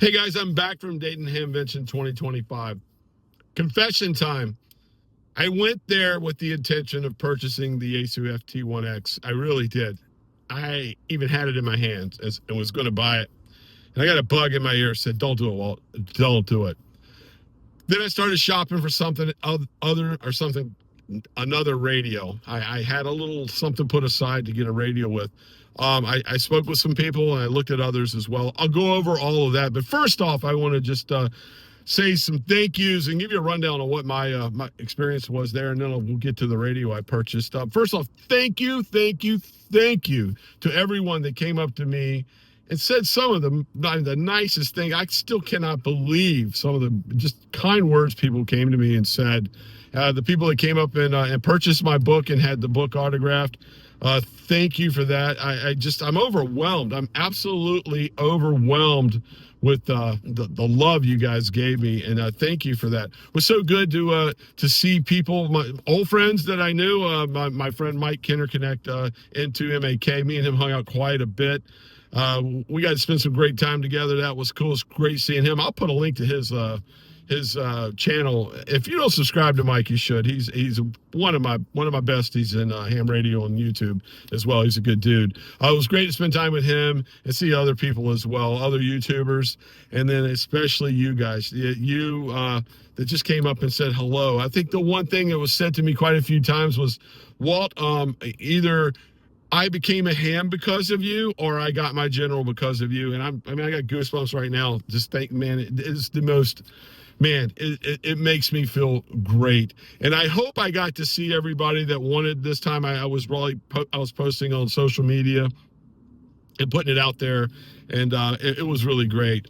Hey guys, I'm back from Dayton Hamvention 2025. Confession time. I went there with the intention of purchasing the Yaesu FT1X. I really did. I even had it in my hands and was going to buy it. And I got a bug in my ear said, "Don't do it, Walt. Don't do it." Then I started shopping for something another radio. I had a little something put aside to get a radio with. I spoke with some people and I looked at others as well. I'll go over all of that. But first off, I want to just say some thank yous and give you a rundown on what my experience was there. And then we'll get to the radio I purchased. First off, thank you to everyone that came up to me and said some of the nicest thing. I still cannot believe some of the just kind words people came to me and said. The people that came up and purchased my book and had the book autographed, thank you for that. I'm overwhelmed. I'm absolutely overwhelmed with the love you guys gave me, and thank you for that. It was so good to see people, my old friends that I knew. My friend Mike N2MAK, N2MAK. Me and him hung out quite a bit. We got to spend some great time together. That was cool. It's great seeing him. I'll put a link to his channel. If you don't subscribe to Mike, you should. He's one of my besties in ham radio on YouTube as well. He's a good dude. It was great to spend time with him and see other people as well, other YouTubers, and then especially you guys, you that just came up and said hello. I think the one thing that was said to me quite a few times was, Walt, either I became a ham because of you, or I got my general because of you. And I got goosebumps right now. Just think, man, it is the most. Man, it makes me feel great, and I hope I got to see everybody that wanted this time. I was posting on social media and putting it out there, and it was really great.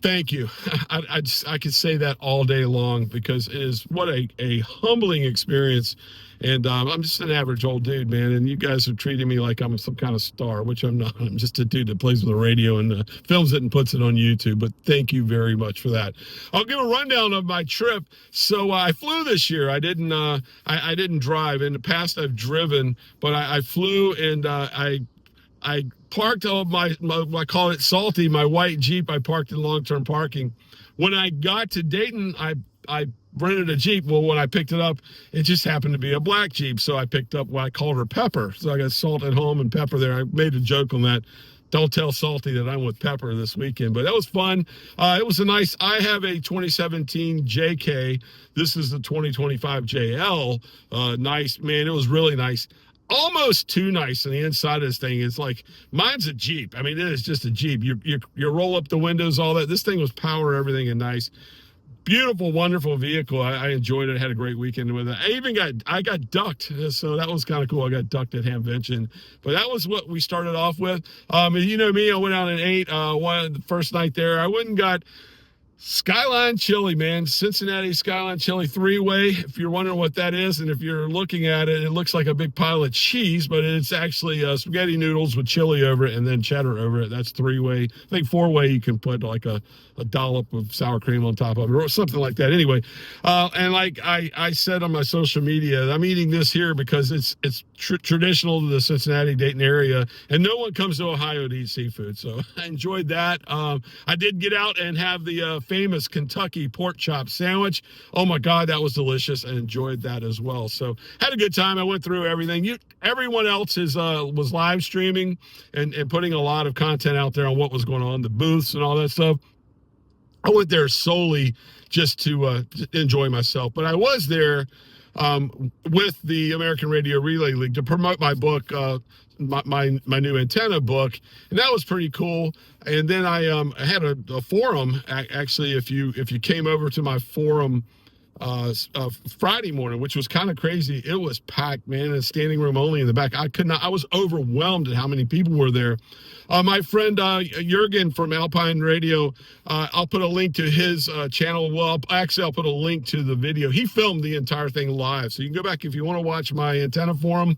Thank you. I could say that all day long because it is what a humbling experience. And I'm just an average old dude, man. And you guys are treating me like I'm some kind of star, which I'm not. I'm just a dude that plays with the radio and films it and puts it on YouTube. But thank you very much for that. I'll give a rundown of my trip. So I flew this year. I didn't drive. In the past, I've driven, but I flew and I parked on my I call it Salty, my white Jeep. I parked in long-term parking. When I got to Dayton, I rented a Jeep. Well, when I picked it up, it just happened to be a black Jeep. So I picked up what I called her Pepper. So I got Salt at home and Pepper there. I made a joke on that. Don't tell Salty that I'm with Pepper this weekend, but that was fun. It was I have a 2017 JK. This is the 2025 JL. Nice, man. It was really nice. Almost too nice on the inside of this thing. It's like, mine's a Jeep. I mean, it is just a Jeep. You roll up the windows, all that. This thing was power, everything, and nice. Beautiful, wonderful vehicle. I enjoyed it. I had a great weekend with it. I got ducked, so that was kind of cool. I got ducked at Hamvention, but that was what we started off with. You know me, I went out and ate the first night there. I went and got Skyline Chili, man. Cincinnati Skyline Chili 3-way. If you're wondering what that is, and if you're looking at it, it looks like a big pile of cheese, but it's actually spaghetti noodles with chili over it and then cheddar over it. That's 3-way. I think 4-way you can put like a dollop of sour cream on top of it or something like that. Anyway, and like I said on my social media, I'm eating this here because it's traditional to the Cincinnati, Dayton area, and no one comes to Ohio to eat seafood. So I enjoyed that. I did get out and have the famous Kentucky pork chop sandwich. Oh my God, that was delicious. I enjoyed that as well. So had a good time. I went through everything. Everyone else was live streaming and putting a lot of content out there on what was going on, the booths and all that stuff. I went there solely just to enjoy myself, but I was there with the American Radio Relay League to promote my book, my new antenna book, and that was pretty cool. And then I had a forum. Actually, if you came over to my forum Friday morning, which was kind of crazy, it was packed, man, and standing room only in the back. I was overwhelmed at how many people were there. My friend Jurgen from Alpine Radio, I'll put a link to his channel. Well, I'll put a link to the video. He filmed the entire thing live, so you can go back if you want to watch my antenna forum.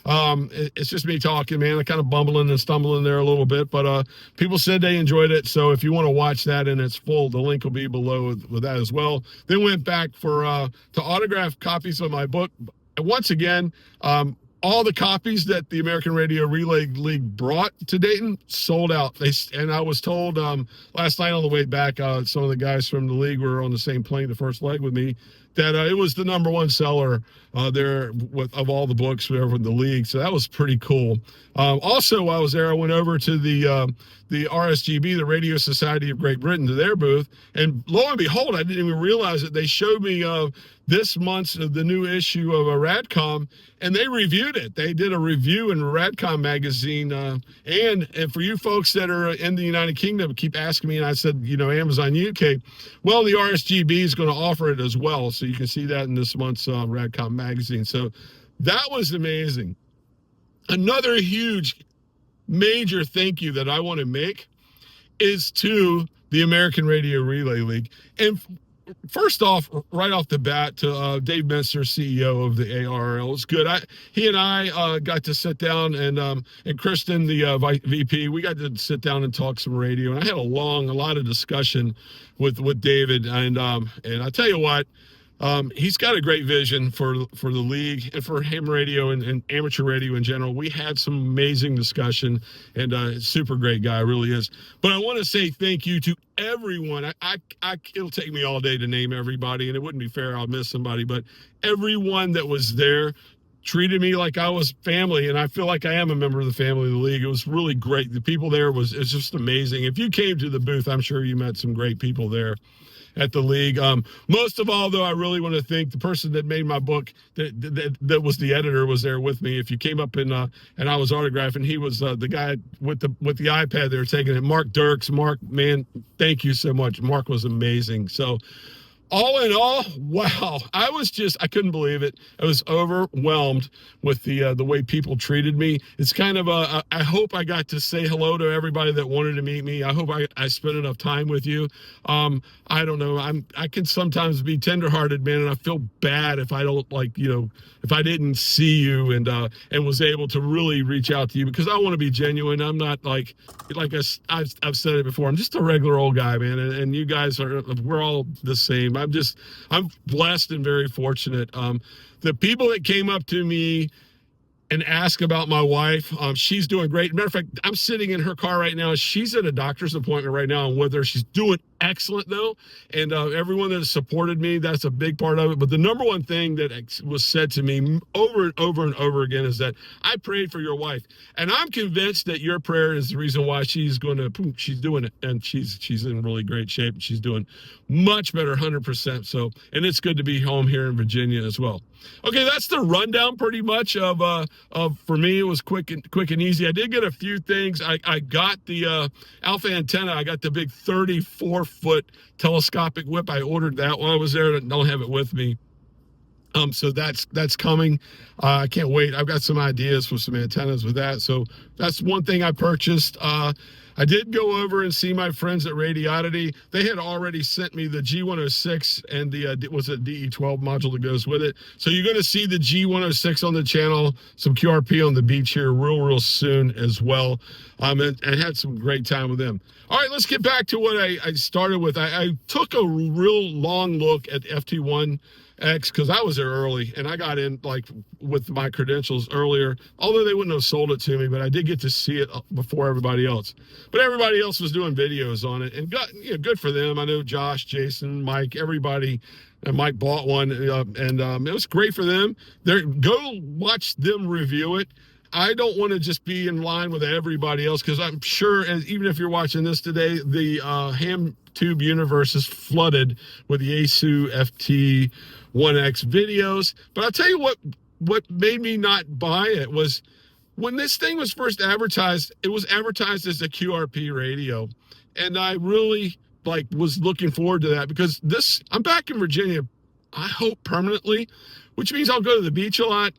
It's just me talking, man. I kind of bumbling and stumbling there a little bit, but people said they enjoyed it. So if you want to watch that in its full, the link will be below with that as well. Then went back to autograph copies of my book. And once again, all the copies that the American Radio Relay League brought to Dayton sold out. And I was told last night on the way back, some of the guys from the league were on the same plane, the first leg with me, that it was the #1 seller there of all the books whatever in the league. So that was pretty cool. Also, while I was there, I went over to the RSGB, the Radio Society of Great Britain, to their booth, and lo and behold, I didn't even realize it. They showed me this month's the new issue of a Radcom, and they reviewed it. They did a review in Radcom magazine, and for you folks that are in the United Kingdom, keep asking me, and I said, Amazon UK. Well, the RSGB is going to offer it as well, so you can see that in this month's Radcom magazine. So that was amazing. Another huge, major thank you that I want to make is to the American Radio Relay League. And first off, right off the bat, to Dave Menster, CEO of the ARRL. It's good. He and I got to sit down, and Kristen, the VP, we got to sit down and talk some radio. And I had a lot of discussion with David. And I tell you what, he's got a great vision for the league and for ham radio and amateur radio in general. We had some amazing discussion, and super great guy, really is. But I want to say thank you to everyone. It'll take me all day to name everybody, and it wouldn't be fair. I'll miss somebody, but everyone that was there treated me like I was family, and I feel like I am a member of the family of the league. It was really great. The people there it's just amazing. If you came to the booth, I'm sure you met some great people there at the league. Most of all, though, I really want to thank the person that made my book, that was the editor, was there with me. If you came up and I was autographing, he was the guy with the iPad they were taking it, Mark Dirks. Mark, man, thank you so much. Mark was amazing. So all in all, wow, I couldn't believe it. I was overwhelmed with the way people treated me. It's kind of I hope I got to say hello to everybody that wanted to meet me. I hope I spent enough time with you. I don't know. I can sometimes be tenderhearted, man, and I feel bad if I don't if I didn't see you and was able to really reach out to you, because I want to be genuine. I'm not like I've said it before. I'm just a regular old guy, man, and you guys we're all the same. I'm blessed and very fortunate. The people that came up to me and ask about my wife, she's doing great. Matter of fact, I'm sitting in her car right now. She's at a doctor's appointment right now, and with her, she's doing excellent though. And everyone that has supported me, that's a big part of it. But the number one thing that was said to me over and over and over again is that I prayed for your wife, and I'm convinced that your prayer is the reason why she's doing it, and she's in really great shape. She's doing much better, 100%. So, and it's good to be home here in Virginia as well. Okay, that's the rundown pretty much of for me. It was quick and easy. I did get a few things. I got the Alpha antenna. I got the big 34-foot telescopic whip. I ordered that while I was there. I don't have it with me. So that's coming. I can't wait. I've got some ideas for some antennas with that. So that's one thing I purchased. I did go over and see my friends at Radioddity. They had already sent me the G106 and the was a DE12 module that goes with it. So you're going to see the G106 on the channel, some QRP on the beach here real soon as well. And had some great time with them. All right, let's get back to what I started with. I took a real long look at FT1X because I was there early, and I got in with my credentials earlier, although they wouldn't have sold it to me, but I did get to see it before everybody else. But everybody else was doing videos on it, and good for them. I know Josh, Jason, Mike, everybody, and Mike bought one, and it was great for them. Go watch them review it. I don't want to just be in line with everybody else, because I'm sure, even if you're watching this today, the ham tube universe is flooded with the Yaesu FT1X videos. But I'll tell you what made me not buy it was when this thing was first advertised, it was advertised as a QRP radio. And I really was looking forward to that, because I'm back in Virginia, I hope permanently, which means I'll go to the beach a lot,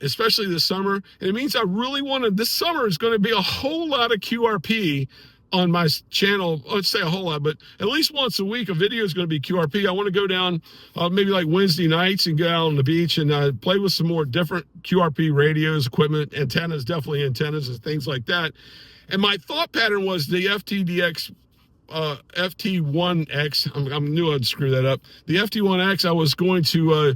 especially this summer. And it means I really this summer is going to be a whole lot of QRP on my channel. Let's say a whole lot, but at least once a week, a video is going to be QRP. I want to go down maybe Wednesday nights and go out on the beach and play with some more different QRP radios, equipment, antennas, definitely antennas and things like that. And my thought pattern was the FT1X, I knew I'd screw that up. The FT1X, I was going to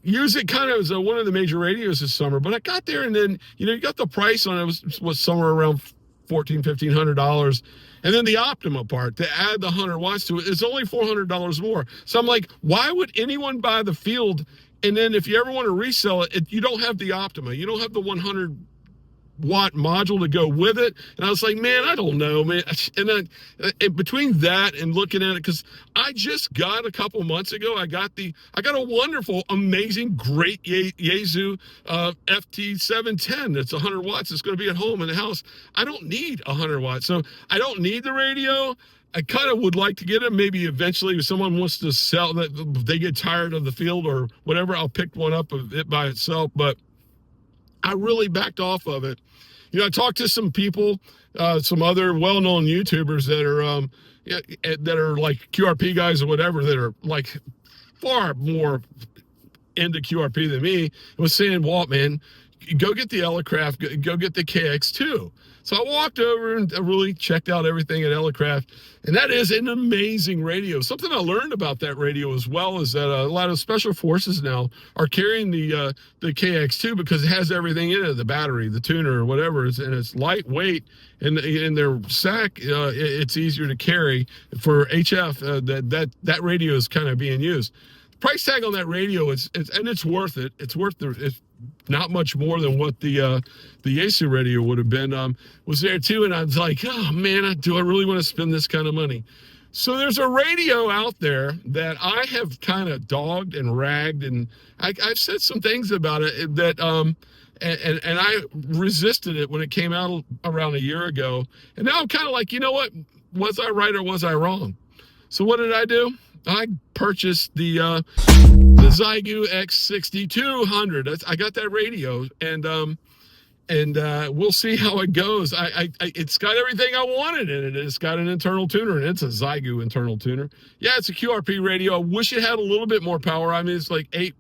use it kind of as one of the major radios this summer. But I got there, and then you got the price on it was somewhere around $1,400-$1,500, and then the Optima part to add the 100 watts to it is only $400 more. So I'm like, why would anyone buy the Field? And then if you ever want to resell it, you don't have the Optima, you don't have the 100 watt module to go with it. And I was like, man, I don't know, man. And then between that and looking at it, because I just got a couple months ago, I got a wonderful, amazing, great Yaesu FT710 that's 100 watts. It's going to be at home in the house. I don't need 100 watts, so I don't need the radio. I kind of would like to get it. Maybe eventually if someone wants to sell that, they get tired of the Field or whatever, I'll pick one up of it by itself. But I really backed off of it. I talked to some people, some other well-known YouTubers that are like QRP guys or whatever, that are like far more into QRP than me, was saying, Walt, man, go get the Elecraft, go get the KX2. So I walked over and I really checked out everything at Elecraft, and that is an amazing radio. Something I learned about that radio as well is that a lot of special forces now are carrying the KX2 because it has everything in it, the battery, the tuner, or whatever, and it's lightweight, and in their sack, it's easier to carry. For HF, that radio is kind of being used. Price tag on that radio is it's worth it. It's not much more than what the Yaesu radio would have been. Was there too, and I was like, oh man, do I really want to spend this kind of money? So there's a radio out there that I have kind of dogged and ragged, and I've said some things about it that and I resisted it when it came out around a year ago, and now I'm kind of like, you know what? Was I right or was I wrong? So what did I do? I purchased the Xiegu X6200. I got that radio, and we'll see how it goes. It's got everything I wanted in it. It's got an internal tuner, and it's a Xiegu internal tuner. Yeah, it's a QRP radio. I wish it had a little bit more power. I mean, it's like 8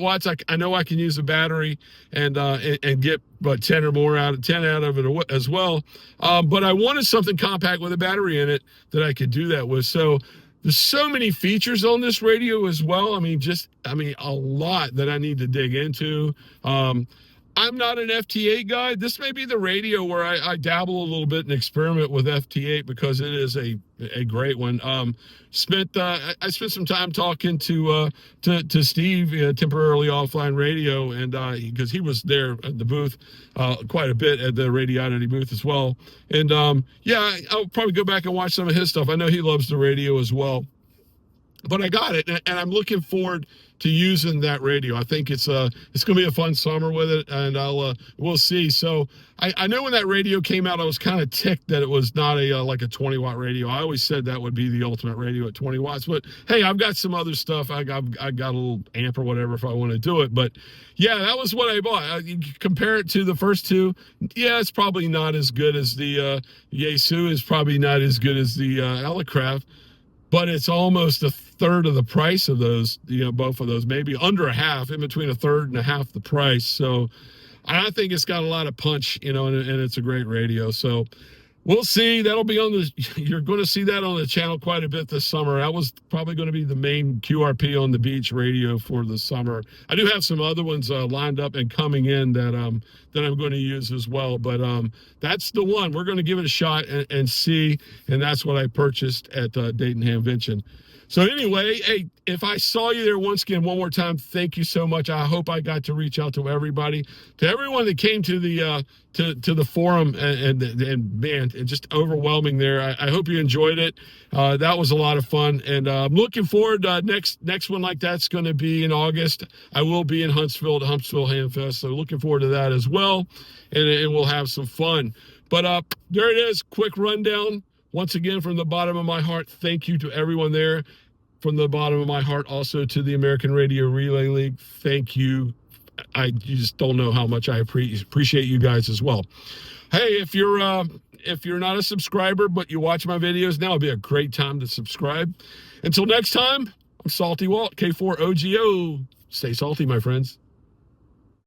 watts. I know I can use a battery and get about 10 or more out of it as well. But I wanted something compact with a battery in it that I could do that with. So there's so many features on this radio as well. I mean, a lot that I need to dig into. I'm not an FT8 guy. This may be the radio where I dabble a little bit and experiment with FT8 because it is a great one. I spent some time talking to Steve, Temporarily Offline Radio, and because he was there at the booth quite a bit at the Radioddity booth as well. And yeah, I'll probably go back and watch some of his stuff. I know he loves the radio as well. But I got it, and I'm looking forward to using that radio. I think it's going to be a fun summer with it, and we'll see. So I know when that radio came out, I was kind of ticked that it was not like a 20-watt radio. I always said that would be the ultimate radio at 20 watts. But hey, I've got some other stuff. I got a little amp or whatever if I want to do it. But yeah, that was what I bought. You compare it to the first two. Yeah, it's probably not as good as the Yaesu. Is probably not as good as the Elecraft. But it's almost a third of the price of those, both of those, maybe under a half, in between a third and a half the price. So I think it's got a lot of punch, and it's a great radio. So we'll see. That'll be you're going to see that on the channel quite a bit this summer. That was probably going to be the main QRP on the beach radio for the summer. I do have some other ones lined up and coming in that I'm going to use as well. But that's the one. We're going to give it a shot and see. And that's what I purchased at Dayton Hamvention. So anyway, hey, if I saw you there once again, one more time, thank you so much. I hope I got to reach out to everybody, to everyone that came to the to the forum, and man, it's just overwhelming there. I hope you enjoyed it. That was a lot of fun, and I'm looking forward. Next one like that's going to be in August. I will be in Huntsville at Huntsville Hamfest, so looking forward to that as well, and we'll have some fun. But there it is, quick rundown. Once again, from the bottom of my heart, thank you to everyone there. From the bottom of my heart, also to the American Radio Relay League, thank you. I just don't know how much I appreciate you guys as well. Hey, if you're not a subscriber but you watch my videos now, it'd be a great time to subscribe. Until next time, I'm Salty Walt, K4OGO. Stay salty, my friends.